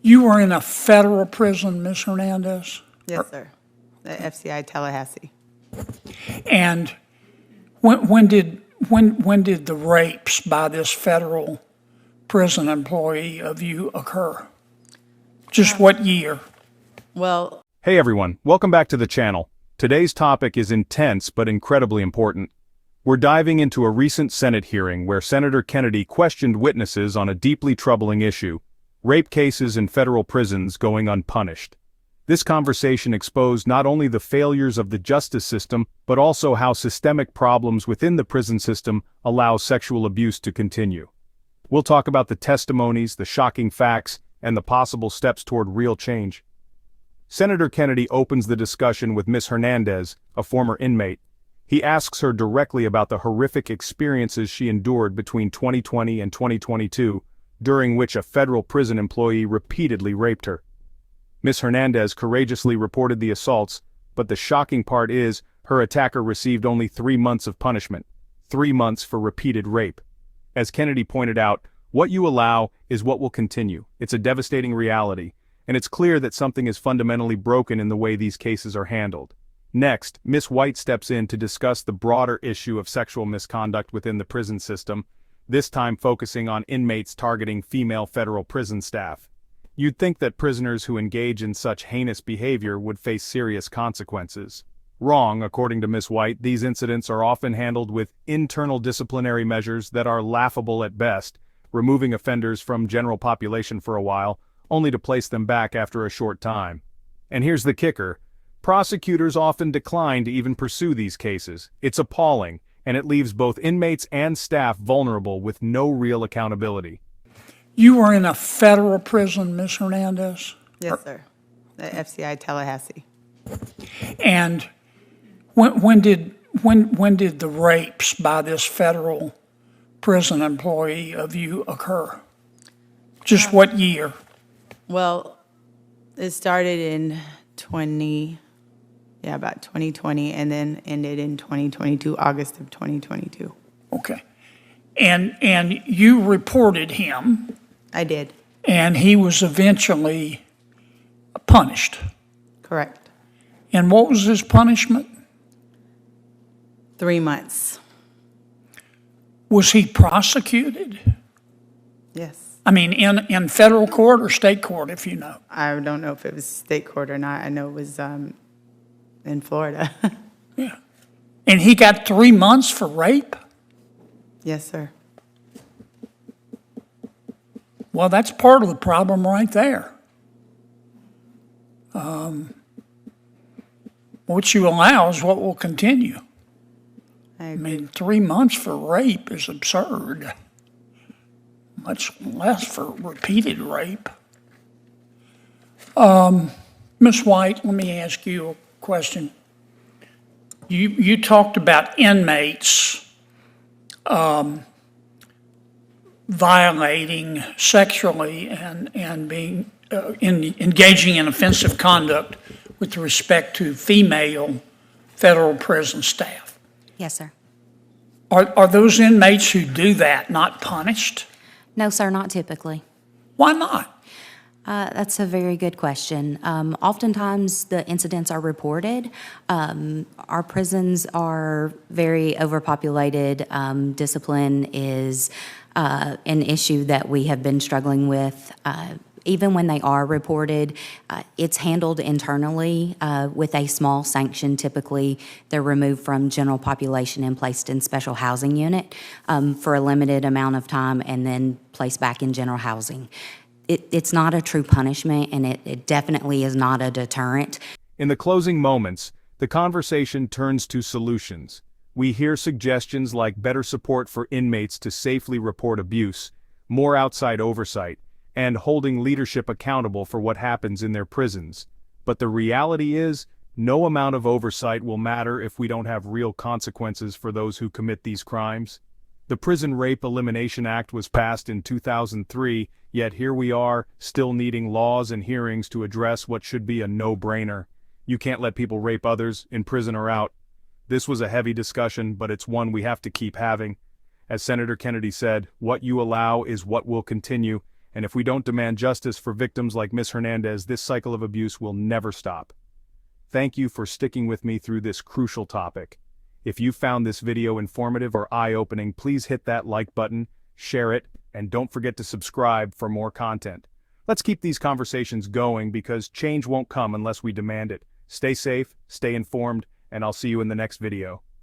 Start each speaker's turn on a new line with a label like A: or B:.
A: You were in a federal prison, Ms. Hernandez?
B: Yes, sir. The FCI Tallahassee.
A: And when did the rapes by this federal prison employee of you occur? Just what year?
B: Well,
C: Hey everyone, welcome back to the channel. Today's topic is intense but incredibly important. We're diving into a recent Senate hearing where Senator Kennedy questioned witnesses on a deeply troubling issue: rape cases in federal prisons going unpunished. This conversation exposed not only the failures of the justice system, but also how systemic problems within the prison system allow sexual abuse to continue. We'll talk about the testimonies, the shocking facts, and the possible steps toward real change. Senator Kennedy opens the discussion with Ms. Hernandez, a former inmate. He asks her directly about the horrific experiences she endured between 2020 and 2022, during which a federal prison employee repeatedly raped her. Ms. Hernandez courageously reported the assaults, but the shocking part is, her attacker received only 3 months of punishment. 3 months for repeated rape. As Kennedy pointed out, what you allow is what will continue. It's a devastating reality, and it's clear that something is fundamentally broken in the way these cases are handled. Next, Ms. White steps in to discuss the broader issue of sexual misconduct within the prison system, this time focusing on inmates targeting female federal prison staff. You'd think that prisoners who engage in such heinous behavior would face serious consequences. Wrong, according to Ms. White. These incidents are often handled with internal disciplinary measures that are laughable at best, removing offenders from general population for a while, only to place them back after a short time. And here's the kicker: prosecutors often decline to even pursue these cases. It's appalling, and it leaves both inmates and staff vulnerable with no real accountability.
A: You were in a federal prison, Ms. Hernandez?
B: yes, sir. The FCI Tallahassee.
A: And when did the rapes by this federal prison employee of you occur? Just what year?
B: Well, it started in about 2020, and then ended in 2022, August of 2022.
A: Okay. And you reported him,
B: I did.
A: and he was eventually punished.
B: Correct.
A: And what was his punishment?
B: 3 months.
A: Was he prosecuted?
B: Yes.
A: I mean, in federal court or state court, if you know?
B: I don't know if it was state court or not. I know it was in Florida.
A: Yeah. And he got 3 months for rape?
B: Yes, sir.
A: Well, that's part of the problem right there. What you allow is what will continue.
B: I
A: I
B: agree.
A: mean, 3 months for rape is absurd, much less for repeated rape. Ms. White, let me ask you a question. You talked about inmates violating sexually and being engaging in offensive conduct with respect to female federal prison staff.
D: Yes, sir.
A: Are those inmates who do that not punished?
D: No, sir, not typically.
A: Why not?
D: That's a very good question. Oftentimes, the incidents are reported. Our prisons are very overpopulated. Discipline is an issue that we have been struggling with. Even when they are reported, it's handled internally with a small sanction. Typically, they're removed from general population and placed in special housing unit for a limited amount of time and then placed back in general housing. It's not a true punishment, and it definitely is not a deterrent.
C: In the closing moments, the conversation turns to solutions. We hear suggestions like better support for inmates to safely report abuse, more outside oversight, and holding leadership accountable for what happens in their prisons. But the reality is, no amount of oversight will matter if we don't have real consequences for those who commit these crimes. The Prison Rape Elimination Act was passed in 2003, yet here we are, still needing laws and hearings to address what should be a no-brainer. You can't let people rape others, in prison or out. This was a heavy discussion, but it's one we have to keep having. As Senator Kennedy said, what you allow is what will continue, And if we don't demand justice for victims like Ms. Hernandez, this cycle of abuse will never stop. Thank you for sticking with me through this crucial topic. If you found this video informative or eye-opening, please hit that like button, share it, and don't forget to subscribe for more content. Let's keep these conversations going because change won't come unless we demand it. Stay safe, stay informed, and I'll see you in the next video.